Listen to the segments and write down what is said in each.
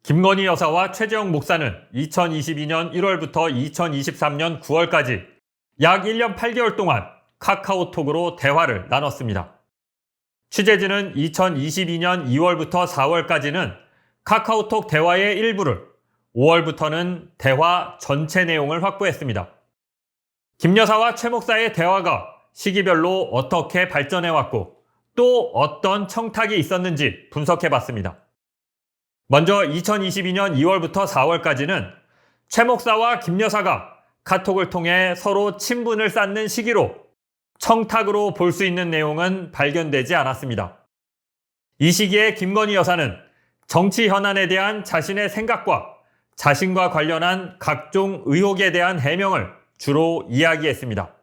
김건희 여사와 최재형 목사는 2022년 1월부터 2023년 9월까지 약 1년 8개월 동안 카카오톡으로 대화를 나눴습니다. 취재진은 2022년 2월부터 4월까지는 카카오톡 대화의 일부를, 5월부터는 대화 전체 내용을 확보했습니다. 김 여사와 최 목사의 대화가 시기별로 어떻게 발전해왔고 또 어떤 청탁이 있었는지 분석해봤습니다. 먼저 2022년 2월부터 4월까지는 최 목사와 김 여사가 카톡을 통해 서로 친분을 쌓는 시기로 청탁으로 볼 수 있는 내용은 발견되지 않았습니다. 이 시기에 김건희 여사는 정치 현안에 대한 자신의 생각과 자신과 관련한 각종 의혹에 대한 해명을 주로 이야기했습니다.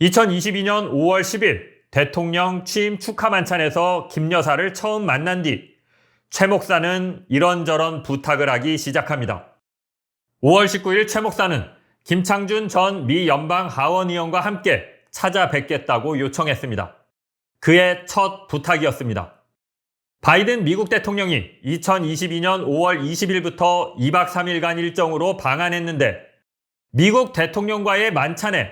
2022년 5월 10일 대통령 취임 축하 만찬에서 김 여사를 처음 만난 뒤 최 목사는 이런저런 부탁을 하기 시작합니다. 5월 19일 최 목사는 김창준 전 미 연방 하원의원과 함께 찾아뵙겠다고 요청했습니다. 그의 첫 부탁이었습니다. 바이든 미국 대통령이 2022년 5월 20일부터 2박 3일간 일정으로 방한했는데 미국 대통령과의 만찬에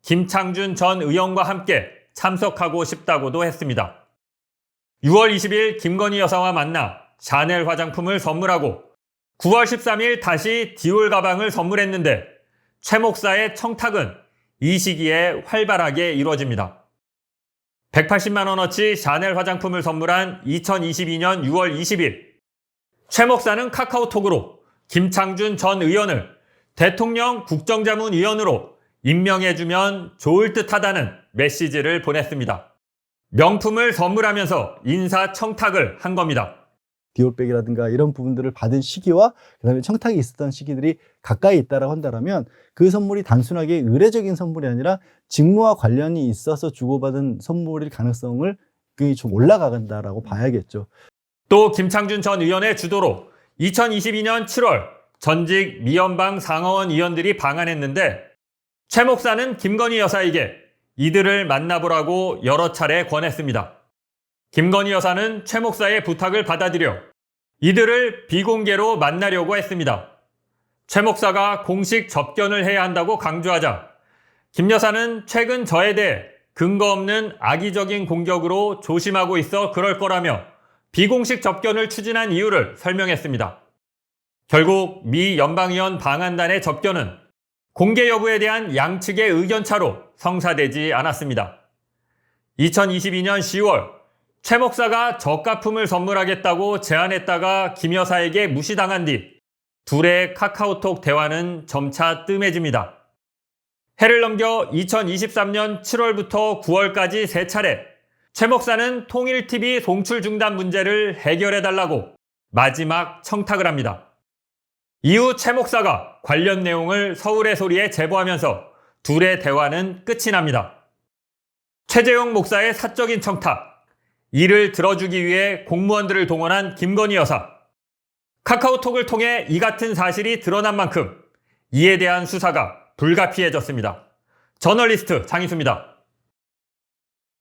김창준 전 의원과 함께 참석하고 싶다고도 했습니다. 6월 20일 김건희 여사와 만나 샤넬 화장품을 선물하고 9월 13일 다시 디올 가방을 선물했는데 최 목사의 청탁은 이 시기에 활발하게 이루어집니다. 180만 원어치 샤넬 화장품을 선물한 2022년 6월 20일 최 목사는 카카오톡으로 김창준 전 의원을 대통령 국정자문위원으로 임명해주면 좋을 듯하다는 메시지를 보냈습니다. 명품을 선물하면서 인사 청탁을 한 겁니다. 디올백이라든가 이런 부분들을 받은 시기와 그다음에 청탁이 있었던 시기들이 가까이 있다라고 한다면 그 선물이 단순하게 의례적인 선물이 아니라 직무와 관련이 있어서 주고받은 선물일 가능성을 굉장히 좀 올라간다라고 봐야겠죠. 또 김창준 전 의원의 주도로 2022년 7월 전직 미연방 상하원 의원들이 방한했는데 최 목사는 김건희 여사에게 이들을 만나보라고 여러 차례 권했습니다. 김건희 여사는 최 목사의 부탁을 받아들여 이들을 비공개로 만나려고 했습니다. 최 목사가 공식 접견을 해야 한다고 강조하자 김 여사는 최근 저에 대해 근거 없는 악의적인 공격으로 조심하고 있어 그럴 거라며 비공식 접견을 추진한 이유를 설명했습니다. 결국 미 연방의원 방한단의 접견은 공개 여부에 대한 양측의 의견차로 성사되지 않았습니다. 2022년 10월 최 목사가 저가품을 선물하겠다고 제안했다가 김 여사에게 무시당한 뒤 둘의 카카오톡 대화는 점차 뜸해집니다. 해를 넘겨 2023년 7월부터 9월까지 3차례 최 목사는 통일TV 송출 중단 문제를 해결해달라고 마지막 청탁을 합니다. 이후 최 목사가 관련 내용을 서울의 소리에 제보하면서 둘의 대화는 끝이 납니다. 최재형 목사의 사적인 청탁, 이를 들어주기 위해 공무원들을 동원한 김건희 여사. 카카오톡을 통해 이 같은 사실이 드러난 만큼 이에 대한 수사가 불가피해졌습니다. 저널리스트 장희수입니다.